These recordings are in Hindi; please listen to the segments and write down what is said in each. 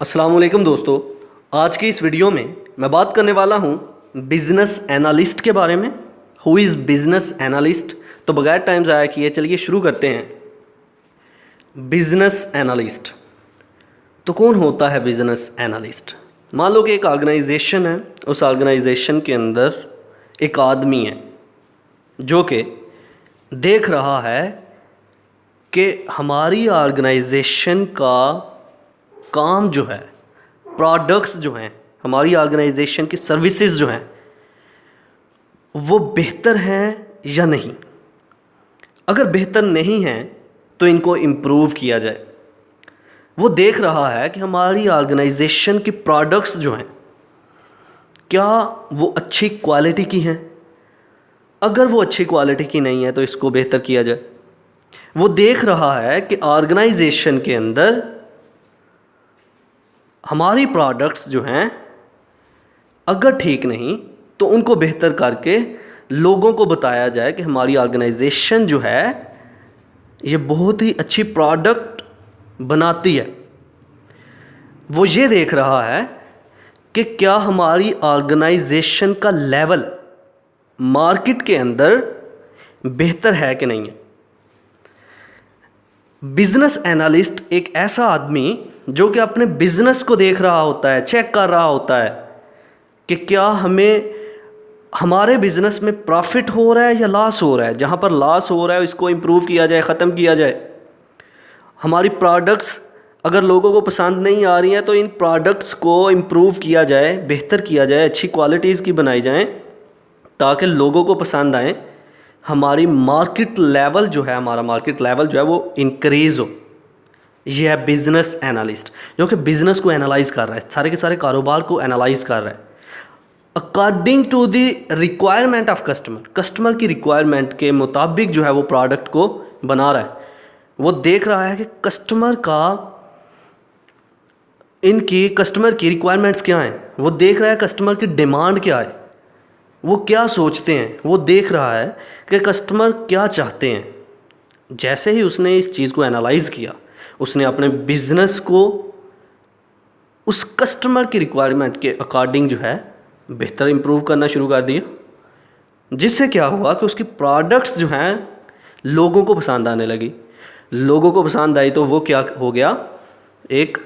अस्सलाम वालेकुम दोस्तों। आज की इस वीडियो में मैं बात करने वाला हूँ बिजनेस एनालिस्ट के बारे में। Who is business analyst. तो बगैर टाइम ज़ाया किए चलिए शुरू करते हैं। बिजनेस एनालिस्ट तो कौन होता है बिजनेस एनालिस्ट? मान लो कि एक ऑर्गेनाइजेशन है, उस ऑर्गेनाइजेशन के अंदर एक आदमी है जो कि देख रहा है कि हमारी ऑर्गेनाइजेशन का काम जो है, प्रोडक्ट्स जो हैं, हमारी ऑर्गेनाइजेशन की सर्विसेज जो हैं वो बेहतर हैं या नहीं। अगर बेहतर नहीं हैं तो इनको इम्प्रूव किया जाए। वो देख रहा है कि हमारी ऑर्गेनाइजेशन की प्रोडक्ट्स जो हैं क्या वो अच्छी क्वालिटी की हैं। अगर वो अच्छी क्वालिटी की नहीं है तो इसको बेहतर किया जाए। वो देख रहा है कि ऑर्गेनाइजेशन के अंदर हमारी प्रोडक्ट्स जो हैं अगर ठीक नहीं तो उनको बेहतर करके लोगों को बताया जाए कि हमारी ऑर्गेनाइजेशन जो है ये बहुत ही अच्छी प्रोडक्ट बनाती है। वो ये देख रहा है कि क्या हमारी ऑर्गेनाइजेशन का लेवल मार्केट के अंदर बेहतर है कि नहीं है। बिजनेस एनालिस्ट एक ऐसा आदमी जो कि अपने बिजनेस को देख रहा होता है, चेक कर रहा होता है कि क्या हमें हमारे बिजनेस में प्रॉफिट हो रहा है या लॉस हो रहा है। जहाँ पर लॉस हो रहा है इसको इम्प्रूव किया जाए, ख़त्म किया जाए। हमारी प्रोडक्ट्स अगर लोगों को पसंद नहीं आ रही हैं तो इन प्रोडक्ट्स को इम्प्रूव किया जाए, बेहतर किया जाए, अच्छी क्वालिटीज़ की बनाई जाएँ ताकि लोगों को पसंद आए। हमारी मार्केट लेवल जो है, हमारा मार्केट लेवल जो है वो इंक्रीज़ हो। ये है बिजनेस एनालिस्ट जो कि बिजनेस को एनालाइज कर रहा है, सारे के सारे कारोबार को एनालाइज कर रहा है according to the requirement of customer. Customer की रिक्वायरमेंट के मुताबिक जो है वो प्रोडक्ट को बना रहा है। वो देख रहा है कि कस्टमर का, इनकी कस्टमर की रिक्वायरमेंट्स क्या हैं। वो देख रहा है कस्टमर की डिमांड क्या है, वो क्या सोचते हैं। वो देख रहा है कि कस्टमर क्या चाहते हैं। जैसे ही उसने इस चीज़ को एनालाइज किया, उसने अपने बिजनेस को उस कस्टमर की रिक्वायरमेंट के अकॉर्डिंग जो है बेहतर इम्प्रूव करना शुरू कर दिया। जिससे क्या हुआ कि उसकी प्रोडक्ट्स जो हैं लोगों को पसंद आने लगी। लोगों को पसंद आई तो वो क्या हो गया, एक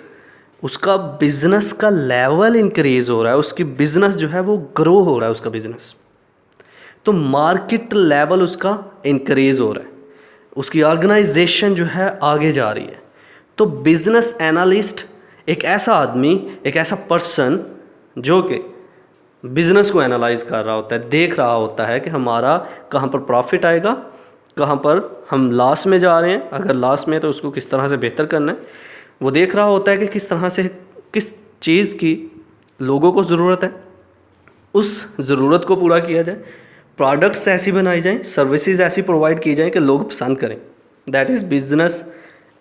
उसका बिजनेस का लेवल इंक्रीज हो रहा है, उसकी बिजनेस जो है वो ग्रो हो रहा है, उसका बिजनेस तो मार्केट लेवल उसका इंक्रीज हो रहा है, उसकी ऑर्गेनाइजेशन जो है आगे जा रही है। तो बिजनेस एनालिस्ट एक ऐसा आदमी, एक ऐसा पर्सन जो कि बिजनेस को एनालाइज कर रहा होता है, देख रहा होता है कि हमारा कहाँ पर प्रॉफिट आएगा, कहाँ पर हम लॉस में जा रहे हैं। अगर लॉस में तो उसको किस तरह से बेहतर करना है। वो देख रहा होता है कि किस तरह से, किस चीज़ की लोगों को ज़रूरत है, उस ज़रूरत को पूरा किया जाए। प्रोडक्ट्स ऐसी बनाई जाएं, सर्विसेज ऐसी प्रोवाइड की जाएं कि लोग पसंद करें। दैट इज़ बिजनेस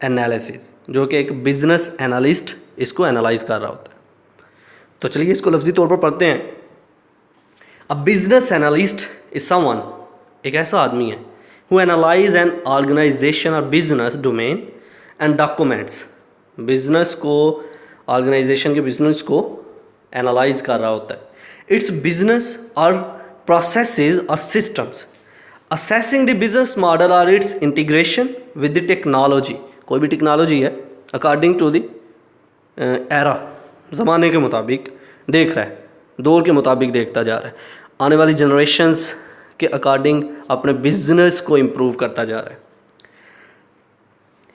एनालिसिस, जो कि एक बिजनेस एनालिस्ट इसको एनालाइज कर रहा होता है। तो चलिए इसको लफ्जी तौर पर पढ़ते हैं। A business analyst is someone, एक ऐसा आदमी है हु एनालाइज एन ऑर्गेनाइजेशन और business domain and documents. Business को, ऑर्गेनाइजेशन के बिजनेस को एनालाइज कर रहा होता है। इट्स बिजनेस और processes or systems, assessing the business model or its integration with the technology। कोई भी टेक्नोलॉजी है according to the era, ज़माने के मुताबिक देख रहा है, दौर के मुताबिक देखता जा रहा है, आने वाली जनरेशन्स के अकॉर्डिंग अपने बिजनेस को इम्प्रूव करता जा रहा है।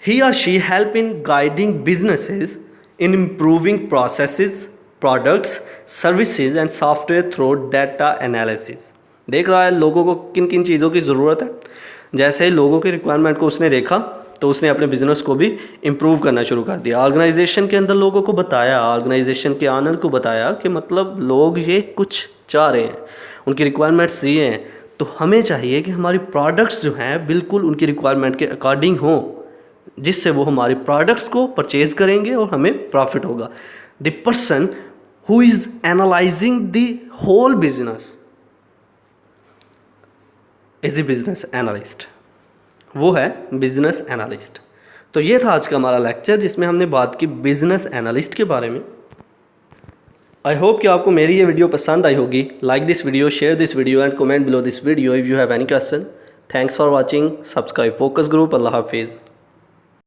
He or she help in guiding businesses in improving processes, products, services and software through data analysis. देख रहा है लोगों को किन किन चीज़ों की ज़रूरत है। जैसे ही लोगों की रिक्वायरमेंट को उसने देखा तो उसने अपने बिजनेस को भी इम्प्रूव करना शुरू कर दिया। ऑर्गेनाइजेशन के अंदर लोगों को बताया, ऑर्गेनाइजेशन के ऑनर को बताया कि मतलब लोग ये कुछ चाह रहे हैं, उनकी रिक्वायरमेंट्स ये हैं, तो हमें चाहिए कि हमारी प्रोडक्ट्स जो हैं बिल्कुल उनकी रिक्वायरमेंट के अकॉर्डिंग हों, जिससे वो हमारी प्रोडक्ट्स को परचेज़ करेंगे और हमें प्रॉफिट होगा। The person who is analyzing the whole business is the business analyst। वो है बिजनेस एनालिस्ट। तो ये था आज का हमारा लेक्चर जिसमें हमने बात की बिजनेस एनालिस्ट के बारे में। आई होप कि आपको मेरी ये वीडियो पसंद आई होगी। Like this video, share this video and comment below this video if you have any question. Thanks for watching. Subscribe focus group. अल्लाह हाफिज़।